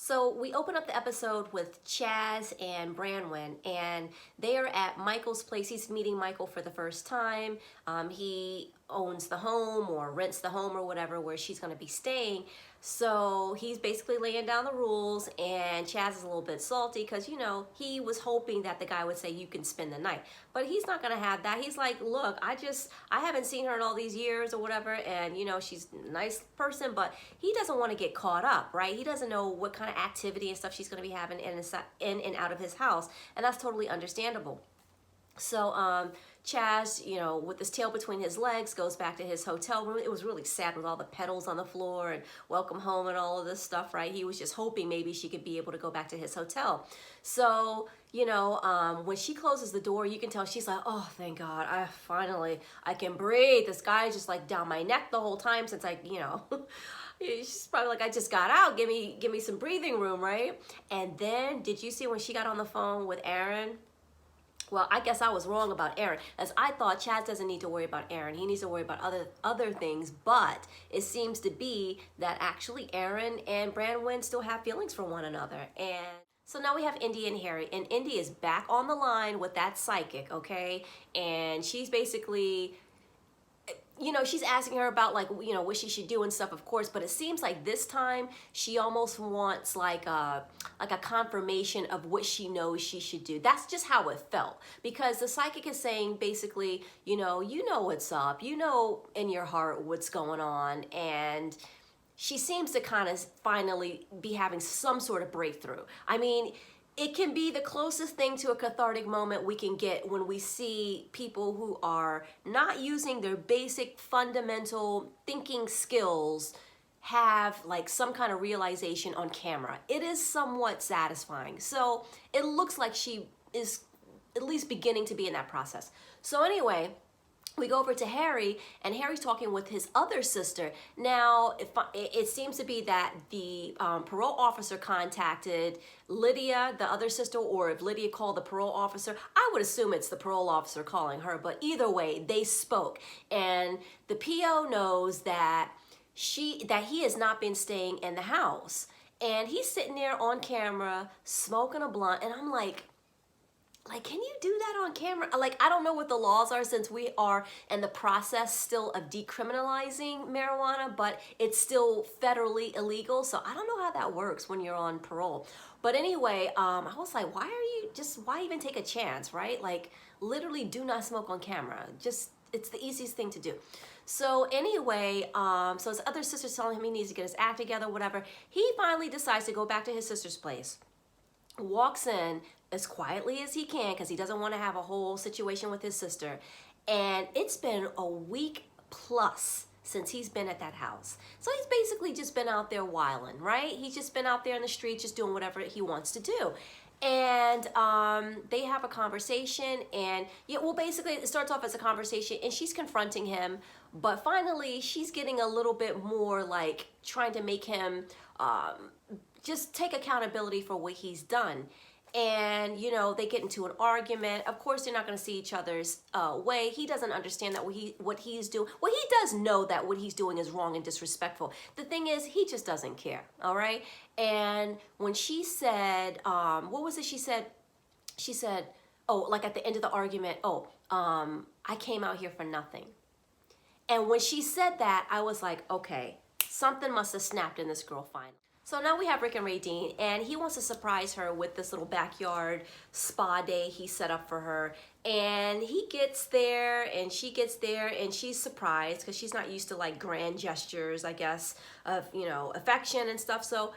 So we open up the episode with Chaz and Branwen, and they are at Michael's place. He's meeting Michael for the first time. He owns the home or rents the home or whatever where she's going to be staying. So he's basically laying down the rules, and Chaz is a little bit salty because, you know, he was hoping that the guy would say you can spend the night. But he's not going to have that. He's like, look, I haven't seen her in all these years or whatever, and, you know, she's a nice person, but he doesn't want to get caught up, right? He doesn't know what kind of activity and stuff she's going to be having in and out of his house, and that's totally understandable. So Chaz, you know, with his tail between his legs, goes back to his hotel room. It was really sad with all the petals on the floor and welcome home and all of this stuff, right? He was just hoping maybe she could be able to go back to his hotel. So, you know, when she closes the door, you can tell she's like, oh, thank God, I can breathe. This guy is just like down my neck the whole time since she's probably like, I just got out. Give me some breathing room, right? And then, did you see when she got on the phone with Aaron? Well, I guess I was wrong about Aaron, as I thought Chaz doesn't need to worry about Aaron. He needs to worry about other things, but it seems to be that actually Aaron and Branwen still have feelings for one another. And so now we have Indy and Harry, and Indy is back on the line with that psychic, okay? And she's basically, you know, she's asking her about, like, you know, what she should do and stuff, of course, but it seems like this time she almost wants like a confirmation of what she knows she should do. That's just how it felt, because the psychic is saying basically, you know what's up, you know in your heart what's going on, and she seems to kind of finally be having some sort of breakthrough. I mean, it can be the closest thing to a cathartic moment we can get when we see people who are not using their basic fundamental thinking skills have like some kind of realization on camera. It is somewhat satisfying. So it looks like she is at least beginning to be in that process. So anyway, we go over to Harry, and Harry's talking with his other sister. Now, it seems to be that the parole officer contacted Lydia, the other sister, or if Lydia called the parole officer, I would assume it's the parole officer calling her, but either way, they spoke. And the PO knows that he has not been staying in the house. And he's sitting there on camera, smoking a blunt, and I'm like, can you do that on camera? Like, I don't know what the laws are since we are in the process still of decriminalizing marijuana, but it's still federally illegal. So I don't know how that works when you're on parole. But anyway, I was like, why even take a chance, right? Like, literally do not smoke on camera. It's the easiest thing to do. So anyway, so his other sister's telling him he needs to get his act together, whatever. He finally decides to go back to his sister's place. Walks in as quietly as he can because he doesn't want to have a whole situation with his sister. And it's been a week plus since he's been at that house. So he's basically just been out there wilding, right? He's just been out there in the street just doing whatever he wants to do. And they have a conversation, and basically it starts off as a conversation, and she's confronting him, but finally she's getting a little bit more like trying to make him just take accountability for what he's done. And, you know, they get into an argument. Of course, they're not going to see each other's way. He doesn't understand that what he's doing. Well, he does know that what he's doing is wrong and disrespectful. The thing is, he just doesn't care, all right? And when she said, what was it she said? She said, oh, like at the end of the argument, I came out here for nothing. And when she said that, I was like, okay, something must have snapped in this girl finally. So now we have Rick and Radine, and he wants to surprise her with this little backyard spa day he set up for her. And he gets there, and she gets there, and she's surprised because she's not used to like grand gestures, I guess, of, you know, affection and stuff. So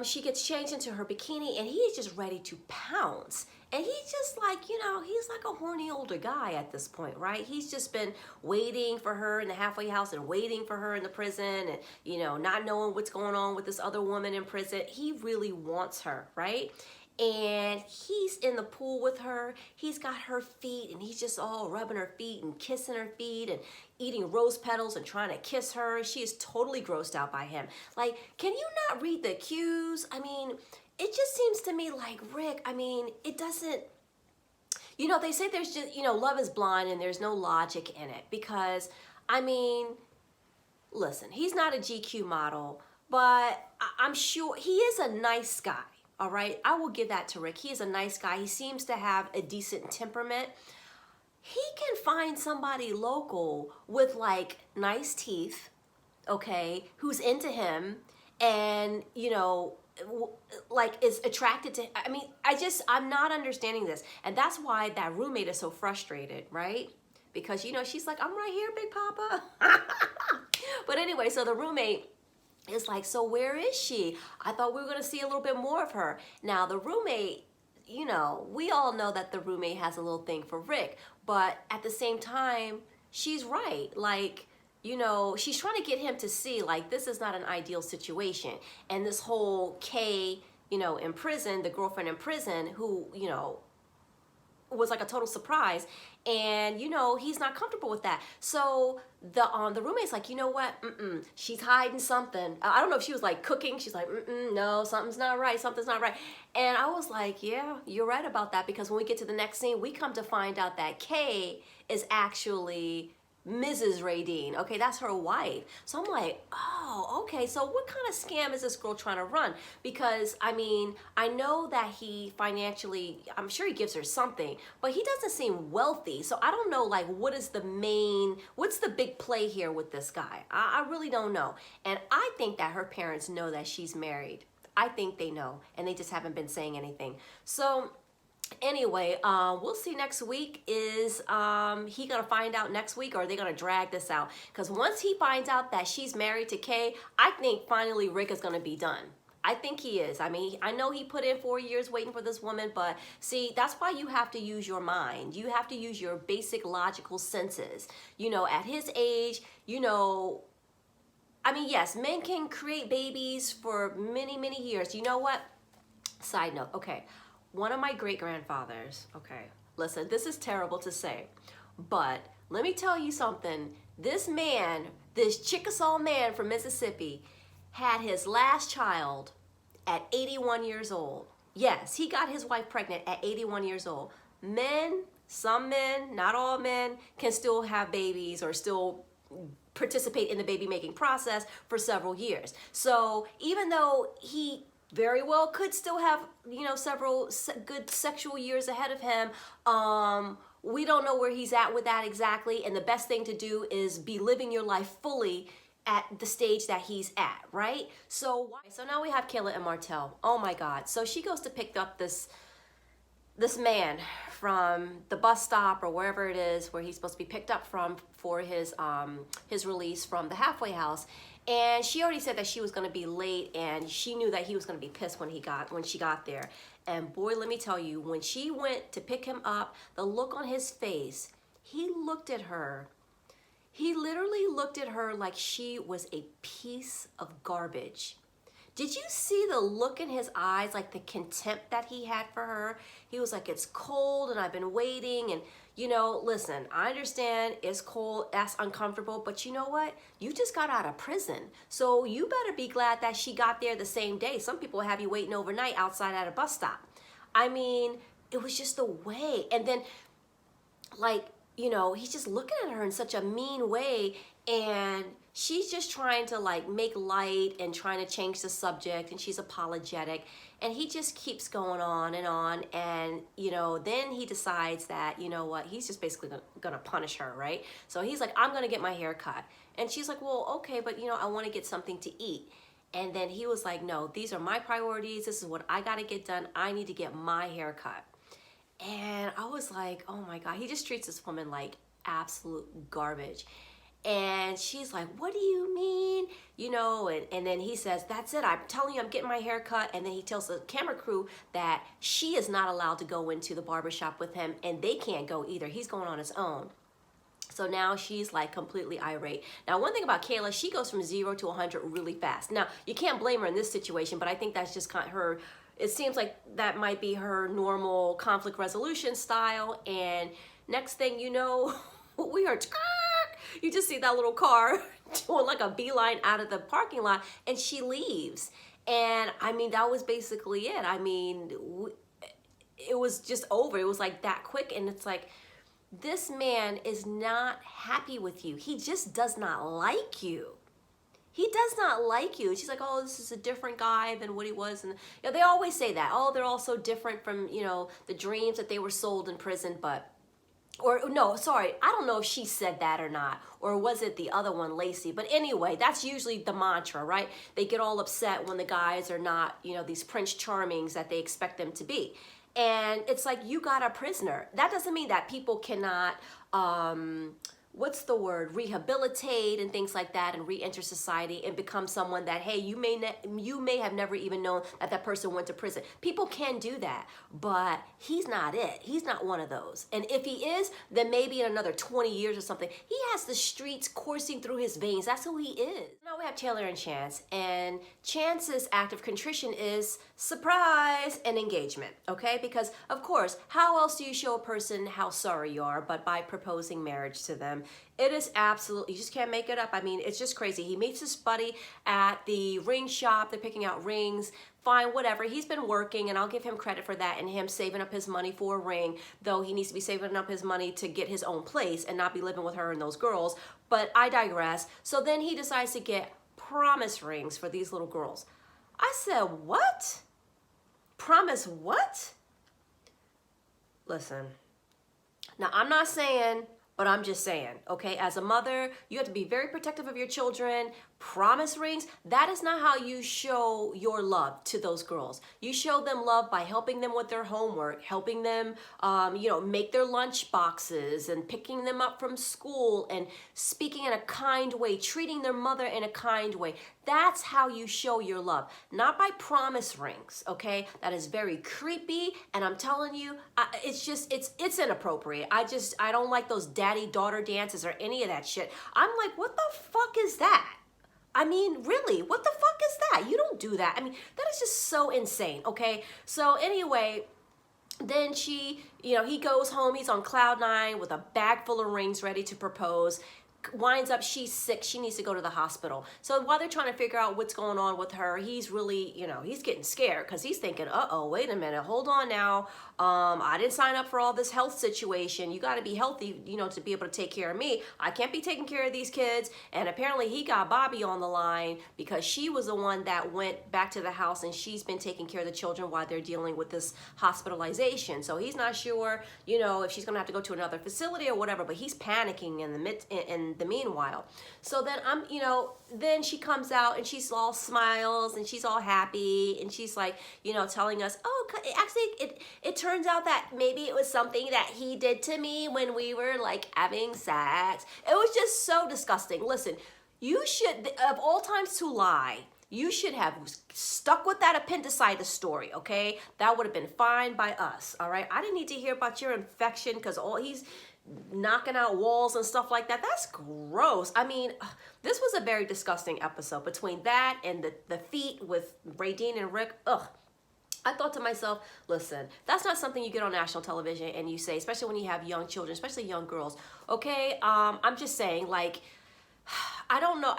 she gets changed into her bikini, and he's just ready to pounce. And he's just like, you know, he's like a horny older guy at this point, right? He's just been waiting for her in the halfway house and waiting for her in the prison and, you know, not knowing what's going on with this other woman in prison. He really wants her, right? And he's in the pool with her. He's got her feet, and he's just all rubbing her feet and kissing her feet and eating rose petals and trying to kiss her. She is totally grossed out by him. Like, can you not read the cues? I mean, it just seems to me like, Rick, I mean, it doesn't, you know, they say there's just, you know, love is blind and there's no logic in it because, I mean, listen, he's not a GQ model, But I'm sure he is a nice guy. All right, I will give that to Rick. He is a nice guy. He seems to have a decent temperament. He can find somebody local with like nice teeth, okay, who's into him and, you know, like is attracted to, I mean, I'm not understanding this. And that's why that roommate is so frustrated, right? Because, you know, she's like, I'm right here, Big Papa. But anyway, so the roommate is like, so where is she? I thought we were going to see a little bit more of her. Now, the roommate, you know, we all know that the roommate has a little thing for Rick, but at the same time, she's right. Like, you know, she's trying to get him to see, like, this is not an ideal situation. And this whole Kay, you know, in prison, the girlfriend in prison, who, you know, was like a total surprise, and you know he's not comfortable with that. So the roommate's like, you know what, she's hiding something. I don't know if she was like cooking. She's like, no, something's not right, something's not right. And I was like, yeah, you're right about that, because when we get to the next scene, we come to find out that Kay is actually Mrs. Radine. Okay, that's her wife. So I'm like, oh, okay, so what kind of scam is this girl trying to run? Because, I mean, I know that he financially, I'm sure he gives her something, but he doesn't seem wealthy. So I don't know, like, what's the big play here with this guy? I really don't know. And I think that her parents know that she's married. I think they know, and they just haven't been saying anything. So anyway, we'll see next week. Is he gonna find out next week, or are they gonna drag this out? Because once he finds out that she's married to Kay, I think finally Rick is gonna be done. I think he is. I mean, I know he put in 4 years waiting for this woman, but see, that's why you have to use your mind. You have to use your basic logical senses. You know, at his age, you know, I mean, yes, men can create babies for many, many years. You know what? Side note, okay. One of my great-grandfathers, okay, listen, this is terrible to say, but let me tell you something. This man, this Chickasaw man from Mississippi, had his last child at 81 years old. Yes, he got his wife pregnant at 81 years old. Men, some men, not all men, can still have babies or still participate in the baby-making process for several years. So even though he very well could still have, you know, several good sexual years ahead of him, we don't know where he's at with that exactly, and the best thing to do is be living your life fully at the stage that he's at, right? So now we have Kayla and Marcel. Oh my God. So she goes to pick up this man from the bus stop or wherever it is where he's supposed to be picked up from for his release from the halfway house. And she already said that she was going to be late, and she knew that he was going to be pissed when she got there. And boy, let me tell you, when she went to pick him up, the look on his face, he looked at her. He literally looked at her like she was a piece of garbage. Did you see the look in his eyes, like the contempt that he had for her? He was like, it's cold and I've been waiting. And, you know, listen, I understand it's cold, that's uncomfortable, but you know what? You just got out of prison. So you better be glad that she got there the same day. Some people have you waiting overnight outside at a bus stop. I mean, it was just the way. And then, like, you know, he's just looking at her in such a mean way, and she's just trying to like make light and trying to change the subject, and she's apologetic, and he just keeps going on, and you know, then he decides that, you know what, he's just basically gonna punish her, right? So he's like, I'm gonna get my hair cut. And she's like, well, okay, but you know, I want to get something to eat. And then he was like, no, these are my priorities, this is what I gotta get done, I need to get my hair cut. And I was like, oh my God, he just treats this woman like absolute garbage. And she's like, what do you mean? You know, and then he says, that's it, I'm telling you, I'm getting my hair cut. And then he tells the camera crew that she is not allowed to go into the barbershop with him, and they can't go either. He's going on his own. So now she's like completely irate. Now, one thing about Kayla, she goes from 0 to 100 really fast. Now, you can't blame her in this situation, but I think that's just kind of her. It seems like that might be her normal conflict resolution style. And next thing you know, we are, you just see that little car doing like a beeline out of the parking lot, and she leaves. And I mean, that was basically it. I mean, it was just over. It was like that quick. And it's like, this man is not happy with you. He just does not like you. he does not like you. She's like, oh, this is a different guy than what he was. And you know, they always say that. Oh, they're all so different from, you know, the dreams that they were sold in prison. But, or no, sorry, I don't know if she said that or not. Or was it the other one, Lacey? But anyway, that's usually the mantra, right? They get all upset when the guys are not, you know, these Prince Charmings that they expect them to be. And it's like, you got a prisoner. That doesn't mean that people cannot, what's the word, rehabilitate and things like that, and re-enter society and become someone that, hey, you may have never even known that that person went to prison. People can do that, but he's not it. He's not one of those. And if he is, then maybe in another 20 years or something, he has the streets coursing through his veins. That's who he is. Now we have Taylor and Chance, and Chance's act of contrition is surprise and engagement, okay? Because of course, how else do you show a person how sorry you are but by proposing marriage to them? It is absolutely, you just can't make it up. I mean, it's just crazy. He meets his buddy at the ring shop. They're picking out rings. Fine, whatever. He's been working, and I'll give him credit for that and him saving up his money for a ring, though he needs to be saving up his money to get his own place and not be living with her and those girls. But I digress. So then he decides to get promise rings for these little girls. I said, what? Promise what? Listen, now I'm not saying, but I'm just saying, okay, as a mother, you have to be very protective of your children. Promise rings, that is not how you show your love to those girls. You show them love by helping them with their homework, helping them, you know, make their lunch boxes and picking them up from school and speaking in a kind way, treating their mother in a kind way. That's how you show your love, not by promise rings, okay? That is very creepy, and I'm telling you, it's just, it's inappropriate. I don't like those daddy-daughter dances or any of that shit. I'm like, what the fuck is that? I mean, really, what the fuck is that? You don't do that. I mean, that is just so insane, okay? So anyway, then she, you know, he goes home. He's on cloud nine with a bag full of rings ready to propose. Winds up, she's sick. She needs to go to the hospital. So while they're trying to figure out what's going on with her, he's really, you know, he's getting scared because he's thinking, uh-oh, wait a minute, hold on now. I didn't sign up for all this health situation. You got to be healthy, you know, to be able to take care of me. I can't be taking care of these kids. And apparently he got Bobby on the line because she was the one that went back to the house, and she's been taking care of the children while they're dealing with this hospitalization. So he's not sure, you know, if she's going to have to go to another facility or whatever, but he's panicking in the meanwhile. So then you know, then she comes out and she's all smiles and she's all happy, and she's like, you know, telling us, oh, actually it turns out that maybe it was something that he did to me when we were like having sex. It was just so disgusting. Listen, you should, of all times to lie, you should have stuck with that appendicitis story, okay? That would have been fine by us, all right? I didn't need to hear about your infection because he's knocking out walls and stuff like that. That's gross. I mean, this was a very disgusting episode. Between that and the feet with Radine and Rick, ugh. I thought to myself, listen, that's not something you get on national television and you say, especially when you have young children, especially young girls, okay? I'm just saying, like, I don't know.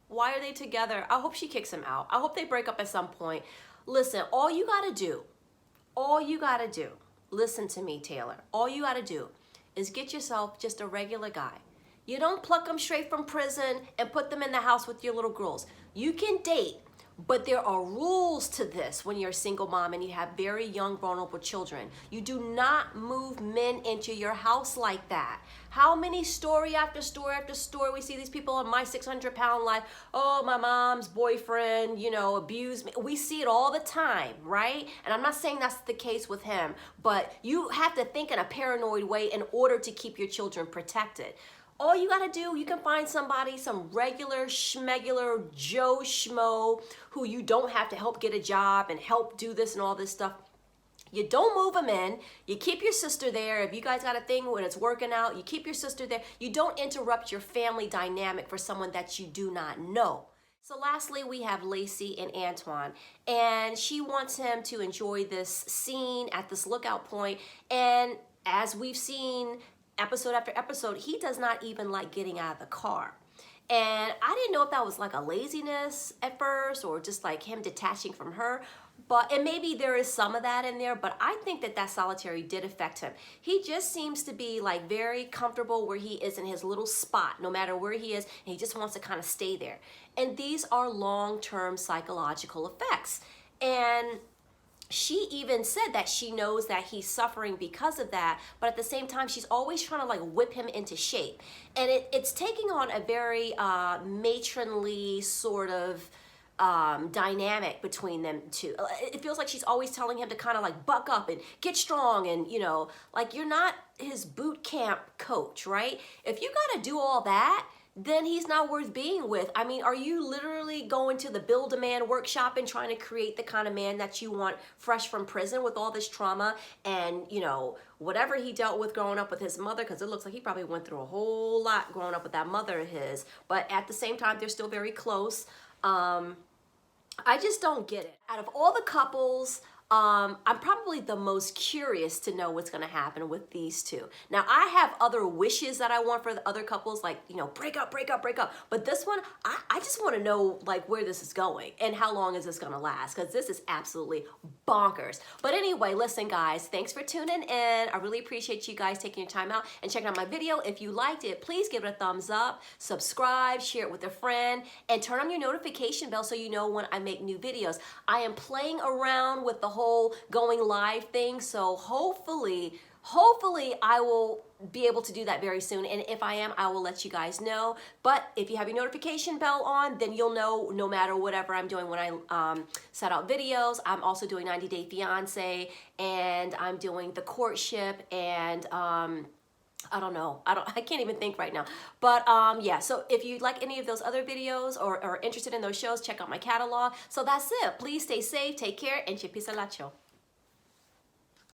Why are they together? I hope she kicks him out. I hope they break up at some point. Listen, all you gotta do, listen to me, Taylor, all you gotta do is get yourself just a regular guy. You don't pluck them straight from prison and put them in the house with your little girls. You can date, but there are rules to this when you're a single mom and you have very young, vulnerable children. You do not move men into your house like that. How many story after story after story we see these people on My 600-Pound Life? Oh, my mom's boyfriend, you know, abused me. We see it all the time, right? And I'm not saying that's the case with him, but you have to think in a paranoid way in order to keep your children protected. All you gotta do, you can find somebody, some regular schmegular Joe Schmo who you don't have to help get a job and help do this and all this stuff. You don't move them in. You keep your sister there. If you guys got a thing when it's working out, you keep your sister there. You don't interrupt your family dynamic for someone that you do not know. So lastly, we have Lacey and Antoine, and she wants him to enjoy this scene at this lookout point. And as we've seen episode after episode, he does not even like getting out of the car. And I didn't know if that was like a laziness at first or just like him detaching from her. But, and maybe there is some of that in there, but I think that that solitary did affect him. He just seems to be like very comfortable where he is in his little spot, no matter where he is, and he just wants to kind of stay there. And these are long-term psychological effects. And she even said that she knows that he's suffering because of that, but at the same time, she's always trying to like whip him into shape. And it's taking on a very matronly sort of dynamic between them two. It feels like she's always telling him to kind of like buck up and get strong, and you know, like you're not his boot camp coach, right? If you got to do all that, then he's not worth being with. I mean, are you literally going to the Build-A-Man workshop and trying to create the kind of man that you want fresh from prison with all this trauma and, you know, whatever he dealt with growing up with his mother, because it looks like he probably went through a whole lot growing up with that mother of his. But at the same time, they're still very close. I just don't get it. Out of all the couples, I'm probably the most curious to know what's going to happen with these two. Now, I have other wishes that I want for the other couples, like, you know, break up, break up, break up. But this one, I just want to know, like, where this is going and how long is this going to last, because this is absolutely bonkers. But anyway, listen, guys, thanks for tuning in. I really appreciate you guys taking your time out and checking out my video. If you liked it, please give it a thumbs up, subscribe, share it with a friend, and turn on your notification bell so you know when I make new videos. I am playing around with the whole going live thing, so hopefully I will be able to do that very soon, and if I am, I will let you guys know. But if you have your notification bell on, then you'll know no matter whatever I'm doing when I set out videos. I'm also doing 90 Day Fiance, and I'm doing the courtship, and I don't know. I can't even think right now. But yeah, so if you like any of those other videos or are interested in those shows, check out my catalog. So that's it. Please stay safe, take care, and chipisa lacho.